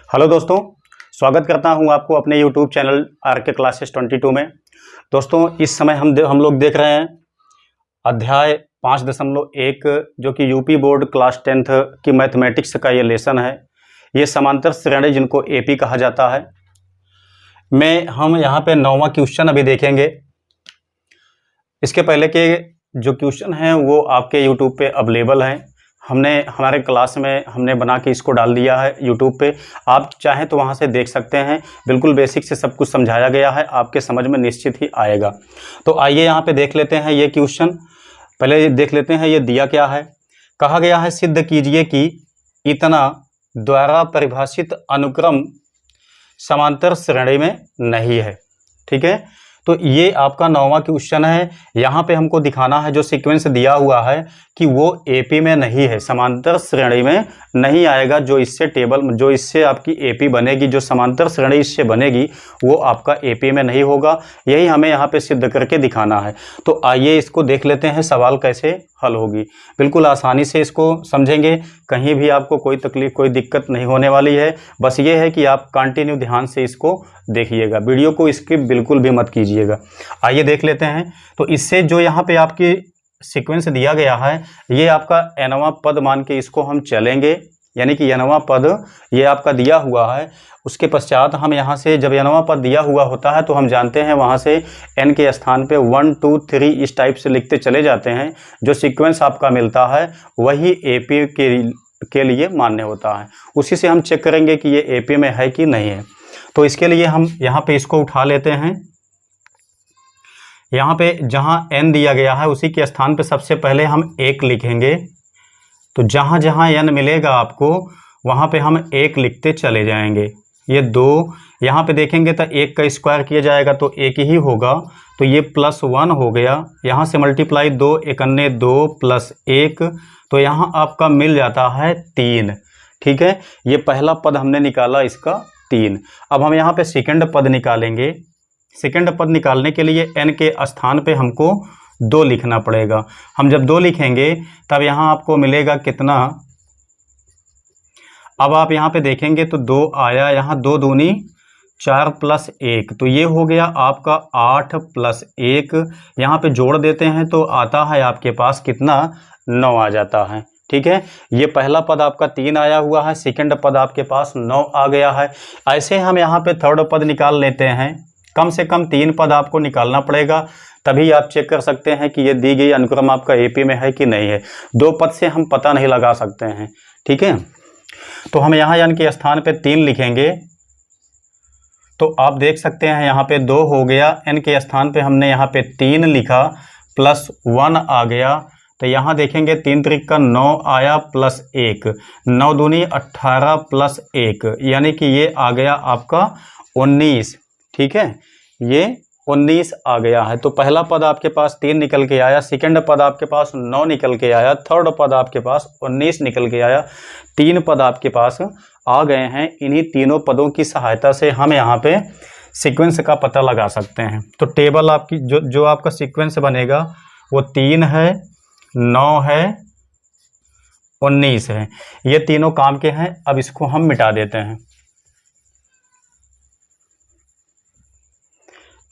Hello दोस्तों, स्वागत करता हूं आपको अपने YouTube चैनल RK क्लासेस 22 में। दोस्तों, इस समय हम लोग देख रहे हैं अध्याय 5.1 जो कि यूपी बोर्ड क्लास 10th की मैथमेटिक्स का ये लेसन है। ये समांतर श्रेणी जिनको AP कहा जाता है। हम यहाँ पे 9वां क्वेश्चन अभी देखेंगे। इसके पहले के जो क्वेश्चन हैं वो आपके YouTube पे अवेलेबल हैं। हमारे क्लास में हमने बना के इसको डाल दिया है YouTube पे। आप चाहें तो वहाँ से देख सकते हैं। बिल्कुल बेसिक से सब कुछ समझाया गया है, आपके समझ में निश्चित ही आएगा। तो आइए यहाँ पे देख लेते हैं ये क्वेश्चन। पहले देख लेते हैं ये दिया क्या है। कहा गया है सिद्ध कीजिए कि इतना द्वारा परिभाषित अनुक्रम समांतर श्रेणी में नहीं है। ठीक है, तो ये आपका 9वां क्वेश्चन है। यहाँ पे हमको दिखाना है जो सीक्वेंस दिया हुआ है कि वो AP में नहीं है, समांतर श्रेणी में नहीं आएगा। जो इससे आपकी AP बनेगी, जो समांतर श्रेणी इससे बनेगी वो आपका AP में नहीं होगा। यही हमें यहाँ पे सिद्ध करके दिखाना है। तो आइए इसको देख लेते हैं सवाल कैसे हल होगी। बिल्कुल आसानी से इसको समझेंगे, कहीं भी आपको कोई तकलीफ कोई दिक्कत नहीं होने वाली है। बस ये है कि आप कंटिन्यू ध्यान से इसको देखिएगा, वीडियो को स्किप बिल्कुल भी मत कीजिएगा। आइए देख लेते हैं। तो इससे जो यहाँ पे आपकी सीक्वेंस दिया गया है ये आपका nवां पद मान के इसको हम चलेंगे, यानी कि nवां पद ये आपका दिया हुआ है। उसके पश्चात हम यहाँ से जब nवां पद दिया हुआ होता है तो हम जानते हैं वहाँ से n के स्थान पे 1 2 3 इस टाइप से लिखते चले जाते हैं। जो सीक्वेंस आपका मिलता है वही AP के लिए मान्य होता है। उसी से हम चेक करेंगे कि ये AP में है कि नहीं है। तो इसके लिए हम यहाँ पे इसको उठा लेते हैं। यहाँ पे जहाँ n दिया गया है उसी के स्थान पे सबसे पहले हम 1 लिखेंगे। तो जहाँ जहाँ n मिलेगा आपको वहाँ पे हम 1 लिखते चले जाएंगे। ये 2 यहाँ पे देखेंगे तो 1 का स्क्वायर किया जाएगा तो 1 ही होगा, तो ये +1 हो गया। यहाँ से मल्टीप्लाई 2 एकन्ने 2 +1, तो यहाँ आपका मिल जाता है 3। ठीक है, ये पहला पद हमने निकाला इसका 3। अब हम यहाँ पे सेकंड पद निकालेंगे। सेकंड पद निकालने के लिए n के स्थान पे हमको 2 लिखना पड़ेगा। हम जब 2 लिखेंगे तब यहाँ आपको मिलेगा कितना। अब आप यहाँ पे देखेंगे तो 2 आया, यहाँ 2 दूनी 4 +1, तो ये हो गया आपका 8 +1। यहाँ पे जोड़ देते हैं तो आता है आपके पास कितना, 9 आ जाता है। ठीक है, ये पहला पद आपका 3 आया हुआ है, सेकंड पद आपके पास 9 आ गया है। ऐसे हम यहाँ पे थर्ड पद निकाल लेते हैं। कम से कम 3 पद आपको निकालना पड़ेगा, तभी आप चेक कर सकते हैं कि ये दी गई अनुक्रम आपका AP में है कि नहीं है। 2 पद से हम पता नहीं लगा सकते हैं। ठीक है, तो हम यहाँ n के स्थान पे 3 लिखेंगे। तो आप देख सकते हैं यहाँ पे 2 हो गया, n के स्थान पे हमने यहाँ पे 3 लिखा, +1 आ गया। तो यहाँ देखेंगे 3 त्रिक का 9 आया +1, 9 दूनी 18 +1, यानी कि ये आ गया आपका 19। ठीक है, ये 19 आ गया है। तो पहला पद आपके पास 3 निकल के आया, सेकंड पद आपके पास 9 निकल के आया, थर्ड पद आपके पास 19 निकल के आया। 3 पद आपके पास आ गए हैं। इन्हीं तीनों पदों की सहायता से हम यहाँ पे सीक्वेंस का पता लगा सकते हैं। तो टेबल आपकी जो आपका सीक्वेंस बनेगा वो 3 है, 9 है, 19 है। ये तीनों काम के हैं। अब इसको हम मिटा देते हैं।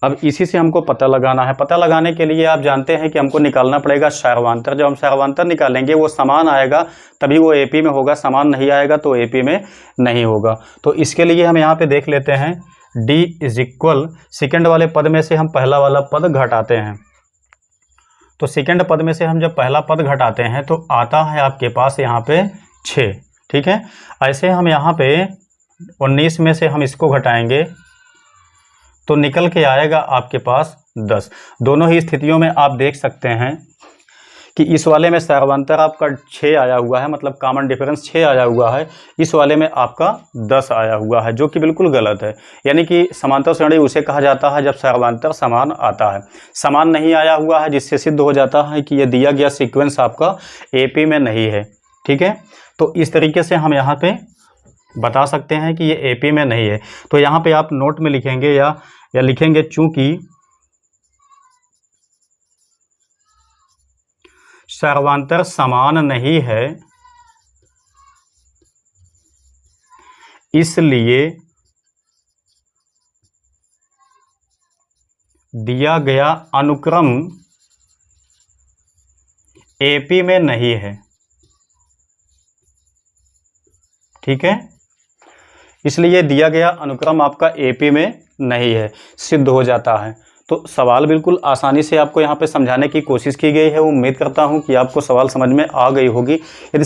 अब इसी से हमको पता लगाना है। पता लगाने के लिए आप जानते हैं कि हमको निकालना पड़ेगा सर्वांतर। जब हम सर्वांतर निकालेंगे वो समान आएगा तभी वो AP में होगा, समान नहीं आएगा तो AP में नहीं होगा। तो इसके लिए हम यहाँ पे देख लेते हैं D = सेकेंड वाले पद में से हम पहला वाला पद घटाते हैं। तो सेकेंड पद में से हम जब पहला पद घटाते हैं तो आता है आपके पास यहाँ पे 6। ठीक है, ऐसे हम यहाँ पे 19 में से हम इसको घटाएंगे तो निकल के आएगा आपके पास 10। दोनों ही स्थितियों में आप देख सकते हैं कि इस वाले में सर्वांतर आपका 6 आया हुआ है, मतलब कॉमन डिफरेंस 6 आया हुआ है। इस वाले में आपका 10 आया हुआ है, जो कि बिल्कुल गलत है। यानी कि समांतर श्रेणी उसे कहा जाता है जब सर्वांतर समान आता है। समान नहीं आया हुआ है, जिससे सिद्ध हो जाता है कि ये दिया गया सीक्वेंस आपका AP में नहीं है। ठीक है, तो इस तरीके से हम यहाँ पे बता सकते हैं कि ये AP में नहीं है। तो यहाँ पे आप नोट में लिखेंगे या लिखेंगे चूंकि सर्वांतर समान नहीं है इसलिए दिया गया अनुक्रम एपी में नहीं है। ठीक है, इसलिए दिया गया अनुक्रम आपका एपी में नहीं है, सिद्ध हो जाता है। तो सवाल बिल्कुल आसानी से आपको यहाँ पे समझाने की कोशिश की गई है। उम्मीद करता हूँ कि आपको सवाल समझ में आ गई होगी। यदि